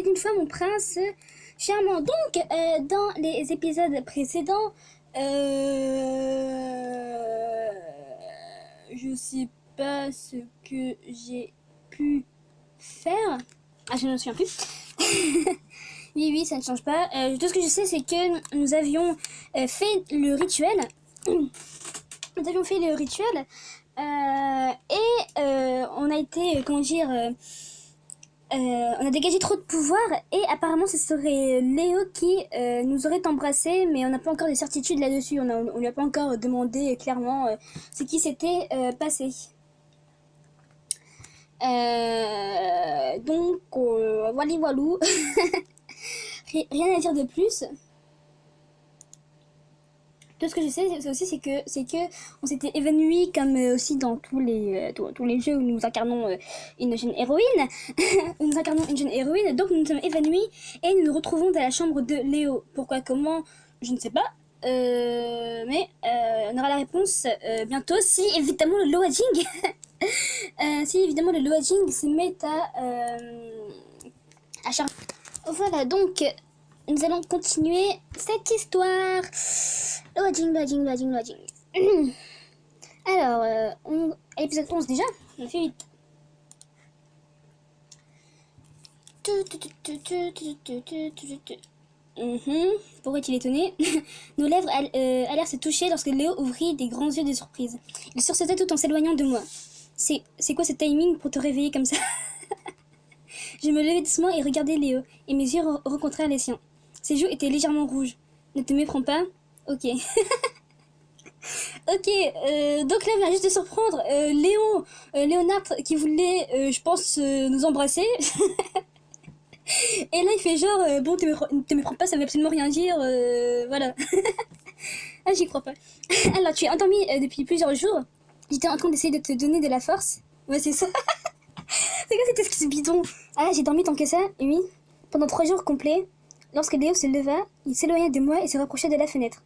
d'une fois mon prince charmant. Donc, dans les épisodes précédents, je sais pas ce que j'ai pu faire. Ah, je ne me souviens plus. Oui, ça ne change pas. Tout ce que je sais, c'est que nous avions fait le rituel. Nous avions fait le rituel. On a été, comment dire... on a dégagé trop de pouvoir et apparemment ce serait Léo qui nous aurait embrassé, mais on n'a pas encore de certitude là-dessus. On lui a pas encore demandé clairement ce qui s'était passé. Donc voilà, voilou. Rien à dire de plus. Tout ce que je sais aussi, c'est que on s'était évanoui comme aussi dans tous les jeux où nous incarnons une jeune héroïne. Nous incarnons une jeune héroïne, donc nous nous sommes évanouis et nous nous retrouvons dans la chambre de Léo. Pourquoi, comment, je ne sais pas. Mais on aura la réponse bientôt si évidemment le loading se met à charger. Voilà, donc nous allons continuer cette histoire. Loading. Alors, à l'épisode 11 déjà, on a fait 8. Pourquoi est-il étonné? Nos lèvres allèrent se toucher lorsque Léo ouvrit des grands yeux de surprise. Il sursauta tout en s'éloignant de moi. C'est quoi ce timing pour te réveiller comme ça? Je me levai doucement et regardai Léo, et mes yeux rencontrèrent les siens. Ses joues étaient légèrement rouges. Ne te méprends pas. Ok. Ok, donc là, on vient juste de surprendre Léonard qui voulait, je pense, nous embrasser. Et là, il fait genre, bon, te méprends pas, ça veut absolument rien dire, voilà. Ah, j'y crois pas. Alors, tu es endormi depuis plusieurs jours. J'étais en train d'essayer de te donner de la force. Ouais, c'est ça. C'est quoi cette excuse bidon? Ah, j'ai dormi tant que ça, oui. Pendant 3 jours complets. Lorsque Léo se leva, il s'éloigna de moi et se rapprocha de la fenêtre.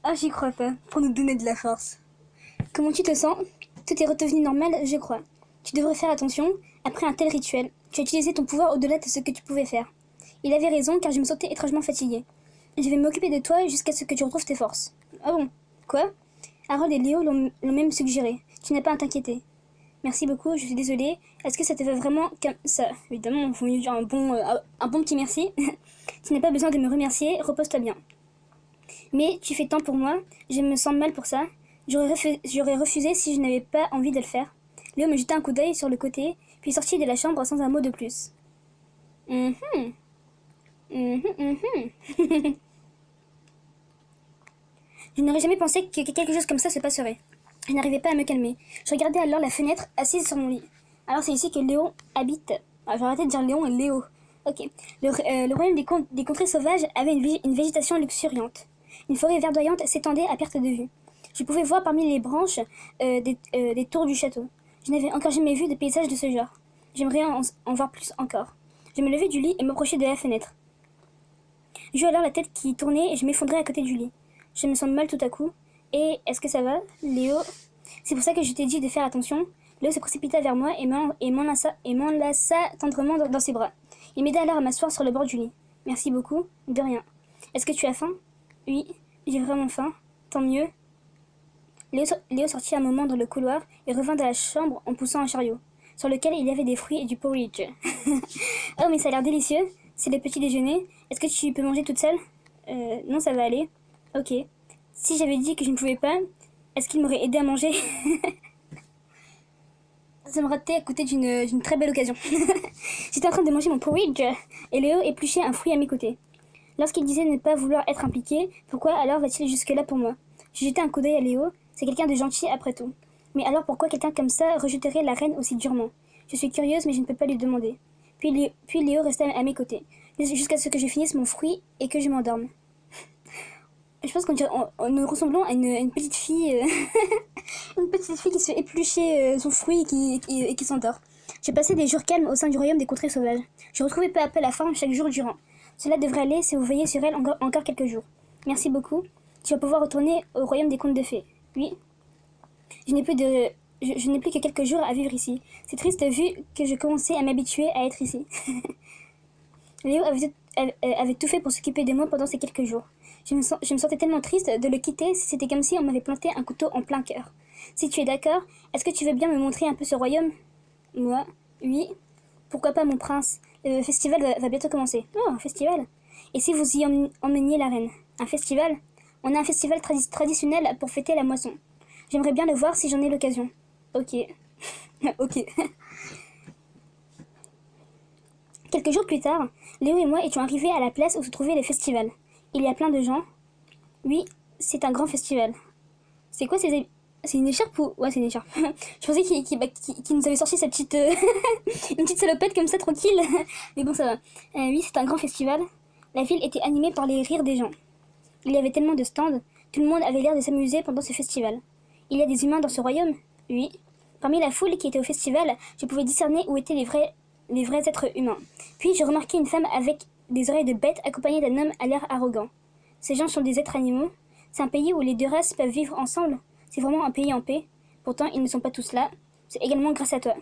Ah, j'y crois pas. Pour nous donner de la force. Comment tu te sens? Tout est redevenu normal, je crois. Tu devrais faire attention. Après un tel rituel, tu as utilisé ton pouvoir au-delà de ce que tu pouvais faire. Il avait raison car je me sentais étrangement fatiguée. Je vais m'occuper de toi jusqu'à ce que tu retrouves tes forces. Ah bon? Quoi? Harold et Léo l'ont même suggéré. Tu n'as pas à t'inquiéter. Merci beaucoup, je suis désolée. Est-ce que ça te va vraiment comme ça? Évidemment, il faut mieux dire un bon petit merci. Tu n'as pas besoin de me remercier, repose-toi bien. Mais tu fais tant pour moi, je me sens mal pour ça. J'aurais refusé si je n'avais pas envie de le faire. Léo me jeta un coup d'œil sur le côté, puis sortit de la chambre sans un mot de plus. Je n'aurais jamais pensé que quelque chose comme ça se passerait. Je n'arrivais pas à me calmer. Je regardais alors la fenêtre, assise sur mon lit. Alors c'est ici que Léon habite. Ah, j'ai arrêté de dire Léon et Léo. Ok. Le royaume des contrées sauvages avait une végétation luxuriante. Une forêt verdoyante s'étendait à perte de vue. Je pouvais voir parmi les branches des tours du château. Je n'avais encore jamais vu de paysage de ce genre. J'aimerais en voir plus encore. Je me levai du lit et m'approchai de la fenêtre. J'eus alors la tête qui tournait et je m'effondrai à côté du lit. Je me sens mal tout à coup. Et est-ce que ça va, Léo? C'est pour ça que je t'ai dit de faire attention. Léo se précipita vers moi et m'enlaça tendrement dans ses bras. Il m'aida alors à m'asseoir sur le bord du lit. Merci beaucoup. De rien. Est-ce que tu as faim? Oui, j'ai vraiment faim. Tant mieux. Léo sortit un moment dans le couloir et revint dans la chambre en poussant un chariot, sur lequel il y avait des fruits et du porridge. Oh, mais ça a l'air délicieux. C'est le petit déjeuner. Est-ce que tu peux manger toute seule? Non, ça va aller. Ok. Si j'avais dit que je ne pouvais pas, est-ce qu'il m'aurait aidé à manger? Ça me ratait à côté d'une très belle occasion. J'étais en train de manger mon porridge et Léo épluchait un fruit à mes côtés. Lorsqu'il disait ne pas vouloir être impliqué, pourquoi alors va-t-il jusque-là pour moi? J'ai jeté un coup d'œil à Léo, c'est quelqu'un de gentil après tout. Mais alors pourquoi quelqu'un comme ça rejetterait la reine aussi durement? Je suis curieuse mais je ne peux pas lui demander. Puis Léo resta à mes côtés, jusqu'à ce que je finisse mon fruit et que je m'endorme. Je pense nous ressemblons à une petite fille, une petite fille qui se fait éplucher son fruit et qui s'endort. J'ai passé des jours calmes au sein du royaume des contrées sauvages. Je retrouvais peu à peu la forme chaque jour durant. Cela devrait aller si vous veillez sur elle encore quelques jours. Merci beaucoup. Tu vas pouvoir retourner au royaume des contes de fées. Oui. Je n'ai plus je n'ai plus que quelques jours à vivre ici. C'est triste vu que je commençais à m'habituer à être ici. Léo avait tout fait pour s'occuper de moi pendant ces quelques jours. Je me sentais tellement triste de le quitter, c'était comme si on m'avait planté un couteau en plein cœur. Si tu es d'accord, est-ce que tu veux bien me montrer un peu ce royaume? Moi, oui. Pourquoi pas, mon prince? Le festival va bientôt commencer. Oh, un festival. Et si vous y emmeniez la reine? Un festival? On a un festival traditionnel pour fêter la moisson. J'aimerais bien le voir si j'en ai l'occasion. Ok. Ok. Quelques jours plus tard, Léo et moi étions arrivés à la place où se trouvait le festival. Il y a plein de gens. Oui, c'est un grand festival. C'est quoi ces... C'est une écharpe ou... Ouais, c'est une écharpe. Je pensais qu'il nous avait sorti sa petite... une petite salopette comme ça, tranquille. Mais bon, ça va. Oui, c'est un grand festival. La ville était animée par les rires des gens. Il y avait tellement de stands. Tout le monde avait l'air de s'amuser pendant ce festival. Il y a des humains dans ce royaume? Oui. Parmi la foule qui était au festival, je pouvais discerner où étaient les vrais êtres humains. Puis je remarquai une femme avec des oreilles de bête accompagnée d'un homme à l'air arrogant. Ces gens sont des êtres animaux? C'est un pays où les deux races peuvent vivre ensemble? C'est vraiment un pays en paix? Pourtant, ils ne sont pas tous là. C'est également grâce à toi.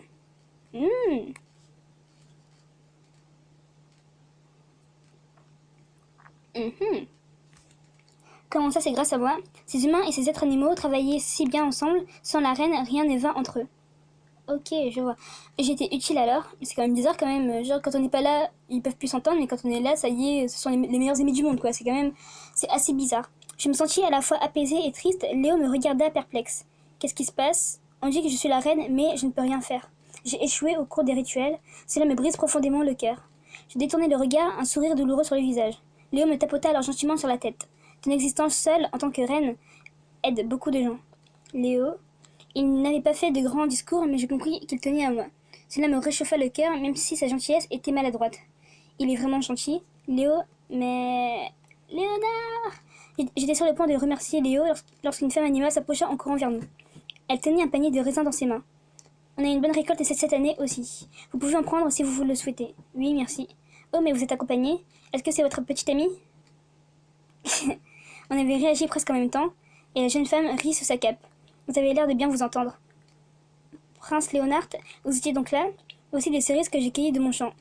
Comment ça, c'est grâce à moi? Ces humains et ces êtres animaux travaillaient si bien ensemble, sans la reine, rien ne va entre eux. Ok, je vois. J'étais utile alors, mais c'est quand même bizarre quand même. Genre, quand on n'est pas là, ils peuvent plus s'entendre, mais quand on est là, ça y est, ce sont les meilleurs amis du monde, quoi. C'est quand même... C'est assez bizarre. Je me sentis à la fois apaisée et triste. Léo me regarda perplexe. Qu'est-ce qui se passe? On dit que je suis la reine, mais je ne peux rien faire. J'ai échoué au cours des rituels. Cela me brise profondément le cœur. Je détournai le regard, un sourire douloureux sur le visage. Léo me tapota alors gentiment sur la tête. Ton existence seule, en tant que reine, aide beaucoup de gens. Léo... Il n'avait pas fait de grands discours, mais je compris qu'il tenait à moi. Cela me réchauffa le cœur, même si sa gentillesse était maladroite. Il est vraiment gentil, Léo, mais... Léonard! J'étais sur le point de remercier Léo lorsqu'une femme animale s'approcha en courant vers nous. Elle tenait un panier de raisins dans ses mains. On a une bonne récolte cette année aussi. Vous pouvez en prendre si vous le souhaitez. Oui, merci. Oh, mais vous êtes accompagné? Est-ce que c'est votre petite amie? On avait réagi presque en même temps, et la jeune femme rit sous sa cape. Vous avez l'air de bien vous entendre. Prince Léonard, vous étiez donc là? Voici des cerises que j'ai cueillies de mon champ.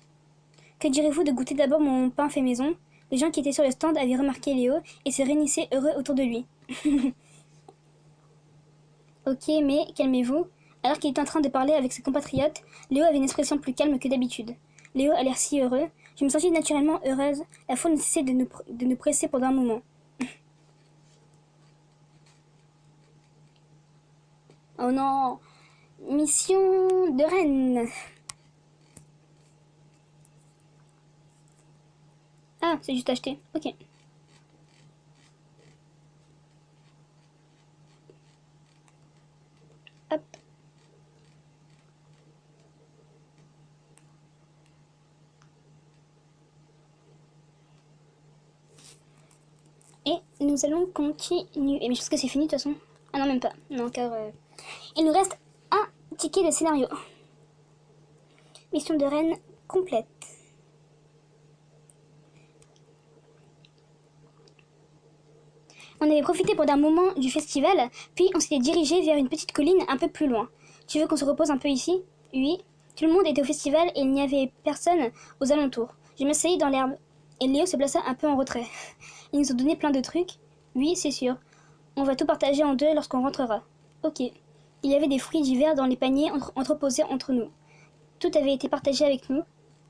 Que direz-vous de goûter d'abord mon pain fait maison? Les gens qui étaient sur le stand avaient remarqué Léo et se réunissaient heureux autour de lui. Ok, mais calmez-vous. Alors qu'il était en train de parler avec ses compatriotes, Léo avait une expression plus calme que d'habitude. Léo a l'air si heureux. Je me sentis naturellement heureuse. La foule ne cessait de nous presser pendant un moment. Oh non! Mission de reine. Ah, c'est juste acheté. Ok. Hop. Et nous allons continuer. Mais je pense que c'est fini de toute façon. Ah non, même pas. Non, car... Il nous reste un ticket de scénario. Mission de reine complète. On avait profité pendant un moment du festival, puis on s'était dirigé vers une petite colline un peu plus loin. Tu veux qu'on se repose un peu ici? Oui. Tout le monde était au festival et il n'y avait personne aux alentours. Je m'asseyais dans l'herbe et Léo se plaça un peu en retrait. Ils nous ont donné plein de trucs. Oui, c'est sûr. On va tout partager en deux lorsqu'on rentrera. Ok. Il y avait des fruits divers dans les paniers entreposés entre nous. Tout avait été partagé avec nous.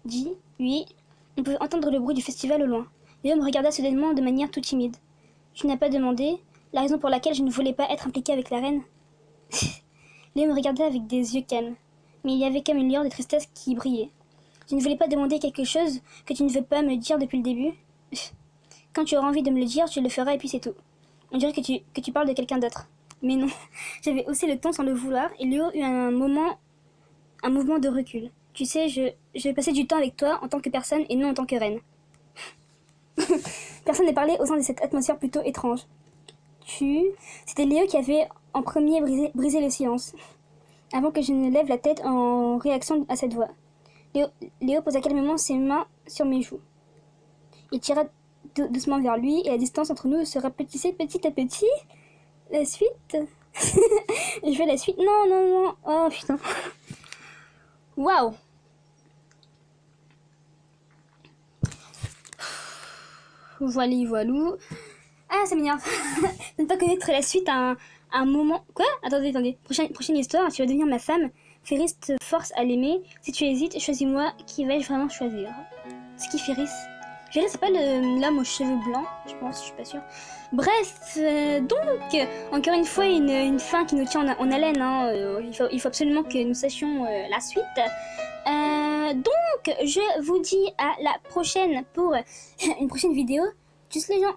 Dit, oui. On pouvait entendre le bruit du festival au loin. Léo me regarda soudainement de manière tout timide. Tu n'as pas demandé la raison pour laquelle je ne voulais pas être impliquée avec la reine? Léo me regardait avec des yeux calmes, mais il y avait comme une lueur de tristesse qui brillait. Je ne voulais pas demander quelque chose que tu ne veux pas me dire depuis le début. Quand tu auras envie de me le dire, tu le feras et puis c'est tout. On dirait que tu parles de quelqu'un d'autre. Mais non, j'avais haussé le ton sans le vouloir et Léo eut un mouvement de recul. Tu sais, je vais passer du temps avec toi en tant que personne et non en tant que reine. Personne ne parlait au sein de cette atmosphère plutôt étrange. C'était Léo qui avait en premier brisé le silence, avant que je ne lève la tête en réaction à cette voix. Léo posa calmement ses mains sur mes joues. Il tira doucement vers lui et la distance entre nous se rapetissait petit à petit. La suite... Je fais la suite. Non, non, non. Oh putain. Waouh. Voilà, voilou. Ah, ça m'énerve. De ne pas connaître la suite à un moment. Quoi? Attendez, attendez. Prochaine histoire. Tu vas devenir ma femme. Ferris te force à l'aimer. Si tu hésites, choisis-moi. Qui vais-je vraiment choisir? C'est qui Ferris? Ferris, c'est pas l'homme aux cheveux blancs, je pense, je suis pas sûre. Bref, donc, encore une fois, une fin qui nous tient en haleine. Hein. Il faut absolument que nous sachions la suite. Donc, je vous dis à la prochaine pour une prochaine vidéo. Tchuss les gens!